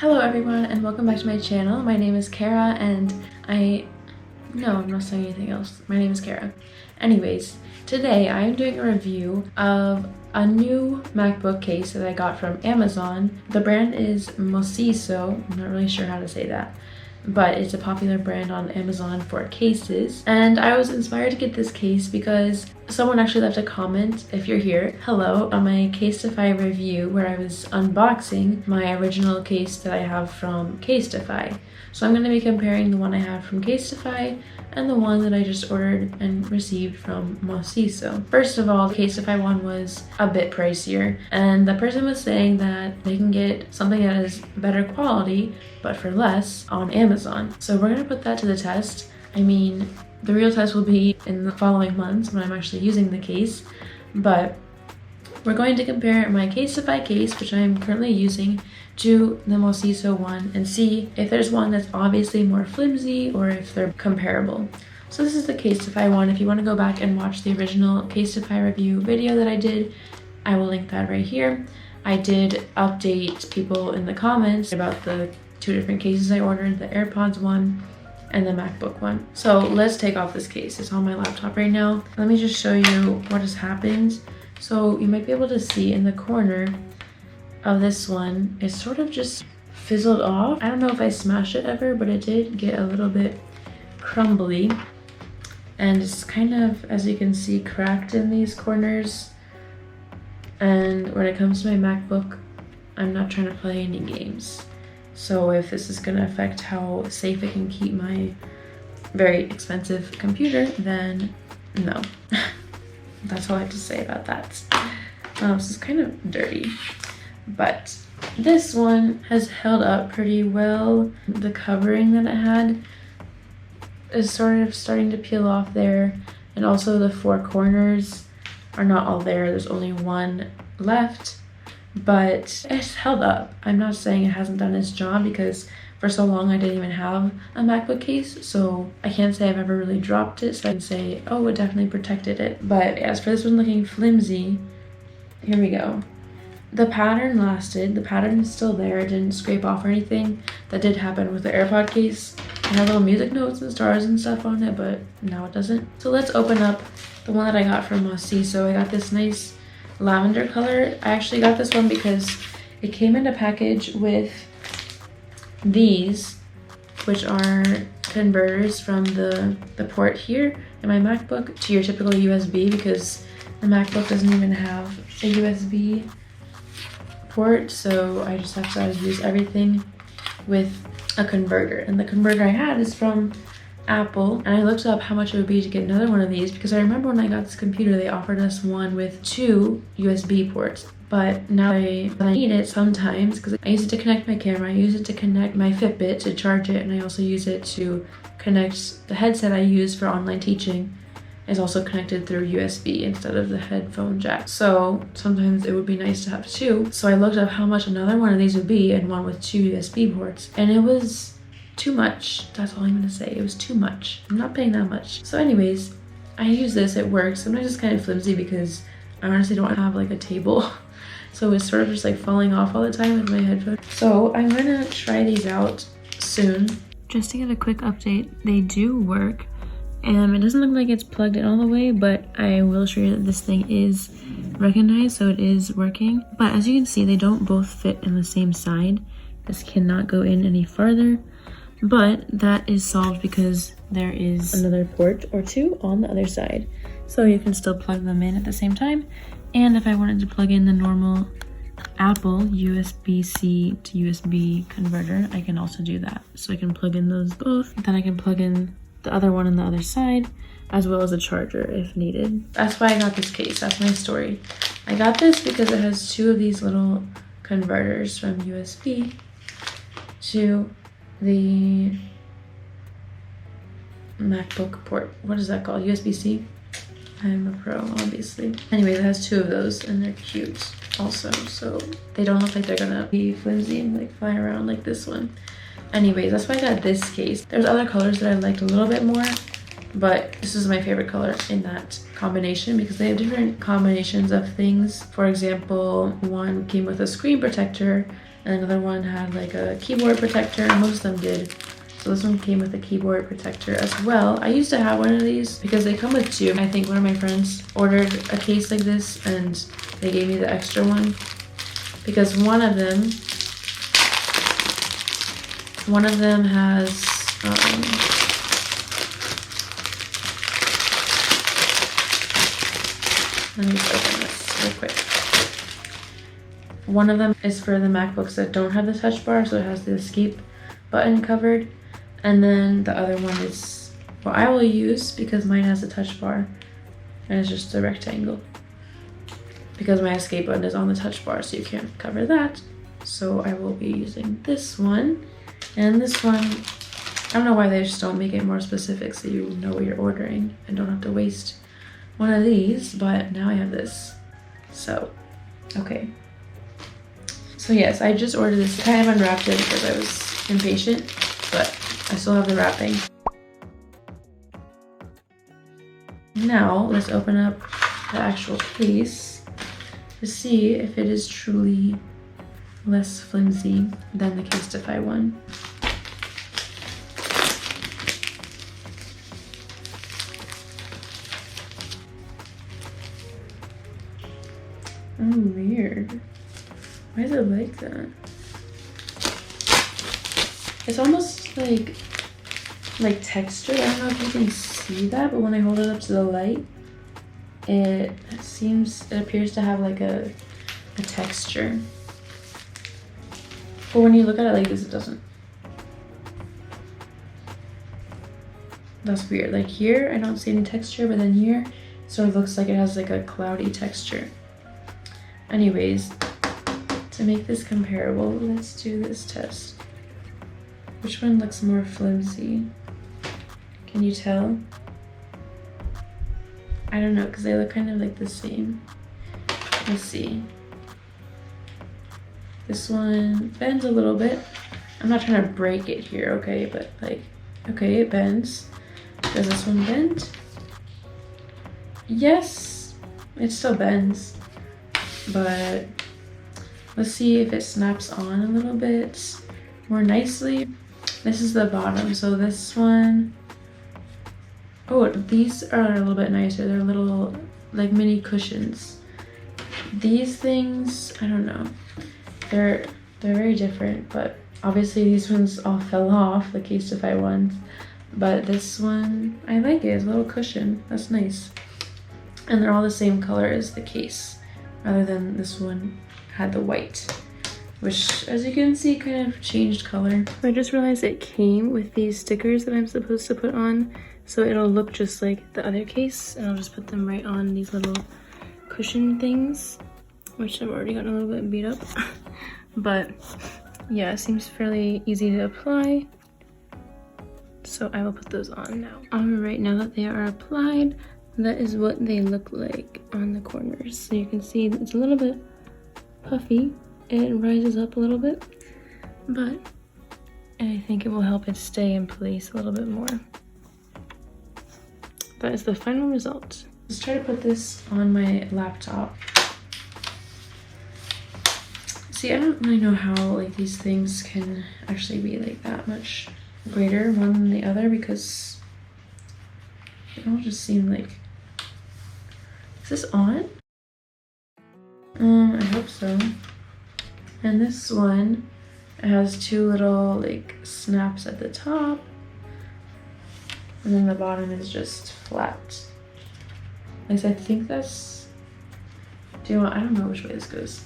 Hello everyone and welcome back to my channel. My name is Kara and no, I'm not saying anything else. My name is Kara. Anyways, today I am doing a review of a new MacBook case that I got from Amazon. The brand is Mosiso. I'm not really sure how to say that, but it's a popular brand on Amazon for cases. And I was inspired to get this case because someone actually left a comment, if you're here, hello, on my Casetify review where I was unboxing my original case that I have from Casetify. So I'm going to be comparing the one I have from Casetify and the one that I just ordered and received from Mosiso. First of all, the Casetify one was a bit pricier, and the person was saying that they can get something that is better quality but for less on Amazon. So we're going to put that to the test. I mean, the real test will be in the following months when I'm actually using the case, but we're going to compare my Casetify case, which I'm currently using, to the Mosiso one and see if there's one that's obviously more flimsy or if they're comparable. So this is the Casetify one. If you want to go back and watch the original Casetify review video that I did, I will link that right here. I did update people in the comments about the two different cases I ordered, the AirPods one and the MacBook one. So let's take off this case. It's on my laptop right now. Let me just show you what has happened. So you might be able to see in the corner of this one, it's sort of just fizzled off. I don't know if I smashed it ever, but it did get a little bit crumbly. And it's kind of, as you can see, cracked in these corners. And when it comes to my MacBook, I'm not trying to play any games. So if this is gonna affect how safe it can keep my very expensive computer, then no. That's all I have to say about that. This is kind of dirty, but this one has held up pretty well. The covering that it had is sort of starting to peel off there, and also the four corners are not all there. There's only one left, but it's held up. I'm not saying it hasn't done its job because for so long I didn't even have a MacBook case, so I can't say I've ever really dropped it, so I can say, oh, it definitely protected it. But as for this one looking flimsy, here we go. The pattern lasted. The pattern is still there. It didn't scrape off or anything. That did happen with the AirPod case. It had little music notes and stars and stuff on it, but now it doesn't. So let's open up the one that I got from Mosiso. I got this nice lavender color. I actually got this one because it came in a package with these, which are converters from the port here in my MacBook to your typical USB, because the MacBook doesn't even have a USB port, so I just have to use everything with a converter. And the converter I had is from Apple, and I looked up how much it would be to get another one of these because I remember when I got this computer they offered us one with 2 USB ports, but now I need it sometimes because I use it to connect my camera, I use it to connect my Fitbit to charge it, and I also use it to connect the headset I use for online teaching. Is also connected through USB instead of the headphone jack. So sometimes it would be nice to have 2. So I looked up how much another one of these would be, and one with 2 USB ports, and it was too much. That's all I'm gonna say. It was too much. I'm not paying that much. So anyways, I use this, it works. Sometimes it's kind of flimsy because I honestly don't have like a table. So it's sort of just like falling off all the time with my headphones. So I'm gonna try these out soon. Just to get a quick update, they do work. It doesn't look like it's plugged in all the way, but I will show you that this thing is recognized, so it is working. But as you can see, they don't both fit in the same side. This cannot go in any farther, but that is solved because there is another port or 2 on the other side. So you can still plug them in at the same time. And if I wanted to plug in the normal Apple USB-C to USB converter, I can also do that. So I can plug in those both, then I can plug in the other one on the other side, as well as a charger if needed. That's why I got this case. That's my story. I got this because it has 2 of these little converters from USB to the MacBook port. What is that called? USB-C? I'm a pro, obviously. Anyway, it has 2 of those, and they're cute also, so they don't look like they're gonna be flimsy and like fly around like this one. Anyways, that's why I got this case. There's other colors that I liked a little bit more, but this is my favorite color in that combination because they have different combinations of things. For example, one came with a screen protector and another one had like a keyboard protector. Most of them did. So this one came with a keyboard protector as well. I used to have one of these because they come with two. I think one of my friends ordered a case like this and they gave me the extra one because one of them has let me just open this real quick. One of them is for the MacBooks that don't have the touch bar, so it has the escape button covered. And then the other one is what I will use because mine has a touch bar and it's just a rectangle. Because my escape button is on the touch bar, so you can't cover that. So I will be using this one. And this one, I don't know why they just don't make it more specific so you know what you're ordering and don't have to waste one of these, but now I have this. So, okay. So yes, I just ordered this. I kind of unwrapped it because I was impatient, but I still have the wrapping. Now, let's open up the actual case to see if it is truly less flimsy than the Casetify one. Oh, weird. Why is it like that? It's almost like textured. I don't know if you can see that, but when I hold it up to the light, it appears to have like a texture. But when you look at it like this, it doesn't. That's weird. Like here, I don't see any texture, but then here, it sort of looks like it has like a cloudy texture. Anyways, to make this comparable, let's do this test. Which one looks more flimsy? Can you tell? I don't know, because they look kind of like the same. Let's see. This one bends a little bit. I'm not trying to break it here, okay? But like, okay, it bends. Does this one bend? Yes, it still bends. But let's see if it snaps on a little bit more nicely. This is the bottom, so this one, oh, these are a little bit nicer. They're little like mini cushions. These things, I don't know, they're very different, but obviously these ones all fell off, the Casetify ones, but this one, I like it. It's a little cushion. That's nice. And they're all the same color as the case, rather than this one had the white, which, as you can see, kind of changed color. I just realized it came with these stickers that I'm supposed to put on, so it'll look just like the other case, and I'll just put them right on these little cushion things, which I've already gotten a little bit beat up. But yeah, it seems fairly easy to apply, so I will put those on now. All right, now that they are applied, that is what they look like on the corners. So you can see it's a little bit puffy. It rises up a little bit, but I think it will help it stay in place a little bit more. That is the final result. Let's try to put this on my laptop. See, I don't really know how like these things can actually be like that much greater one than the other, because it all just seem like, is this on? I hope so. And this one, it has two little like snaps at the top, and then the bottom is just flat. At least I think that's, I don't know which way this goes.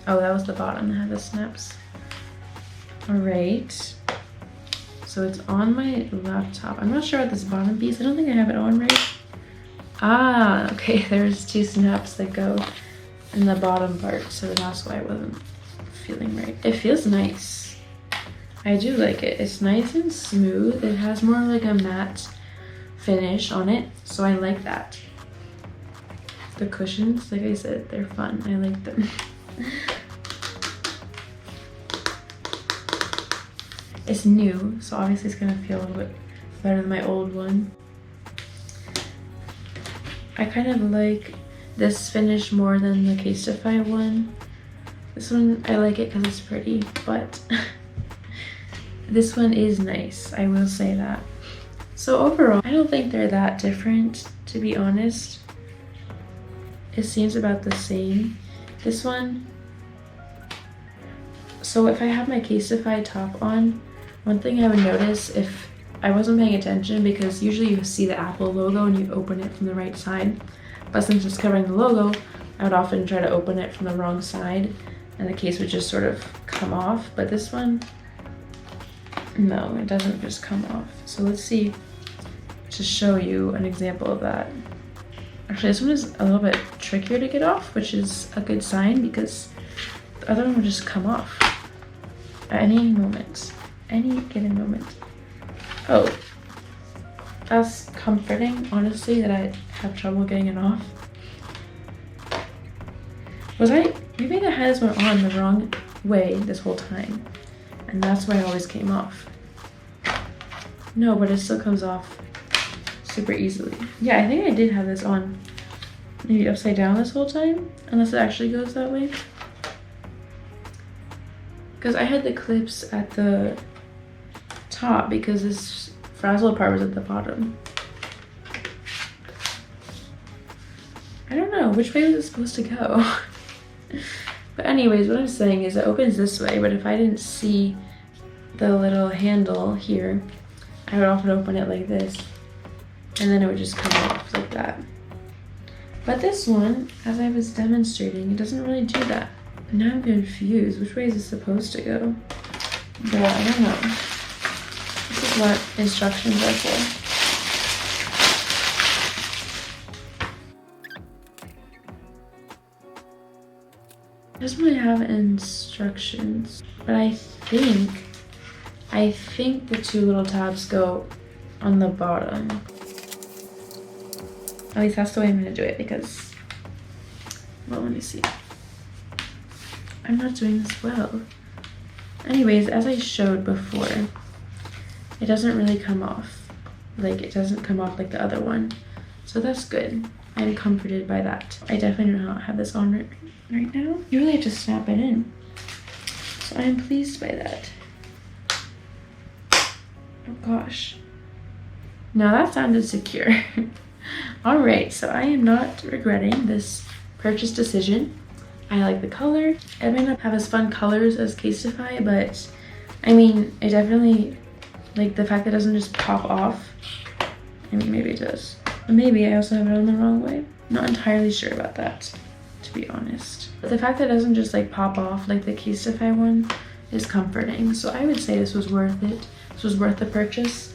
Oh, that was the bottom that had the snaps. All right, so it's on my laptop. I'm not sure about this bottom piece. I don't think I have it on right. Ah, okay, there's two snaps that go in the bottom part, so that's why I wasn't feeling right. It feels nice. I do like it. It's nice and smooth. It has more like a matte finish on it, so I like that. The cushions, like I said, they're fun. I like them. It's new, so obviously it's gonna feel a little bit better than my old one. I kind of like this finish more than the Casetify one. This one, I like it because it's pretty, but this one is nice, I will say that. So overall, I don't think they're that different, to be honest. It seems about the same. This one, so if I have my Casetify top on, one thing I would notice if I wasn't paying attention, because usually you see the Apple logo and you open it from the right side, but since it's covering the logo, I would often try to open it from the wrong side and the case would just sort of come off. But this one, no, it doesn't just come off. So let's see, to show you an example of that. Actually, this one is a little bit trickier to get off, which is a good sign because the other one will just come off at any moment, any given moment. Oh, that's comforting, honestly, that I have trouble getting it off. Maybe I had this one on the wrong way this whole time, and that's why it always came off. No, but it still comes off super easily. Yeah, I think I did have this on maybe upside down this whole time, unless it actually goes that way. Because I had the clips at the top because this frazzle part was at the bottom. I don't know, which way was it supposed to go? But anyways, what I'm saying is it opens this way, but if I didn't see the little handle here, I would often open it like this, and then it would just come off like that. But this one, as I was demonstrating, it doesn't really do that. Now I'm confused. Which way is it supposed to go? But I don't know. This is what instructions are for. It doesn't really have instructions, but I think the two little tabs go on the bottom. At least that's the way I'm gonna do it because, well, let me see. I'm not doing this well. Anyways, as I showed before, it doesn't really come off. Like, it doesn't come off like the other one. So that's good. I'm comforted by that. I definitely do not have this on right now. You really have to snap it in. So I'm pleased by that. Oh gosh. Now that sounded secure. All right, so I am not regretting this purchase decision. I like the color. It may not have as fun colors as Casetify, but I mean, it definitely, like the fact that it doesn't just pop off. I mean, maybe it does. Maybe I also have it on the wrong way. Not entirely sure about that, to be honest. But the fact that it doesn't just like pop off like the Casetify one is comforting. So I would say this was worth it. This was worth the purchase.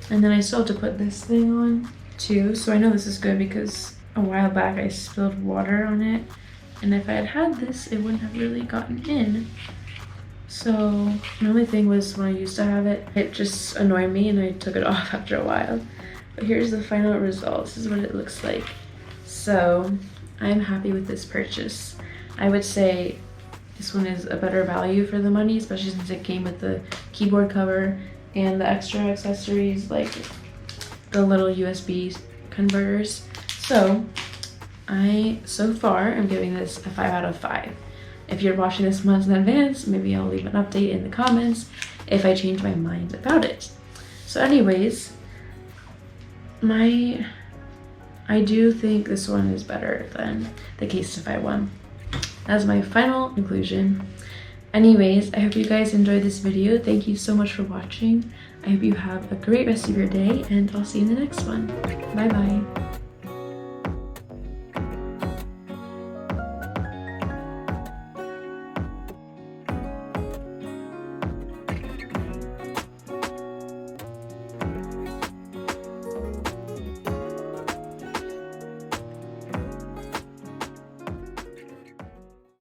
And then I still have to put this thing on too. So I know this is good because a while back I spilled water on it. And if I had had this, it wouldn't have really gotten in. So the only thing was when I used to have it, it just annoyed me and I took it off after a while. But here's the final result. This is what it looks like. So I'm happy with this purchase. I would say this one is a better value for the money, especially since it came with the keyboard cover and the extra accessories like the little USB converters. So so far I'm giving this a 5 out of 5. If you're watching this months in advance, maybe I'll leave an update in the comments if I change my mind about it. So anyways, I do think this one is better than the Casetify one. That's my final conclusion. Anyways, I hope you guys enjoyed this video. Thank you so much for watching. I hope you have a great rest of your day, and I'll see you in the next one. Bye bye.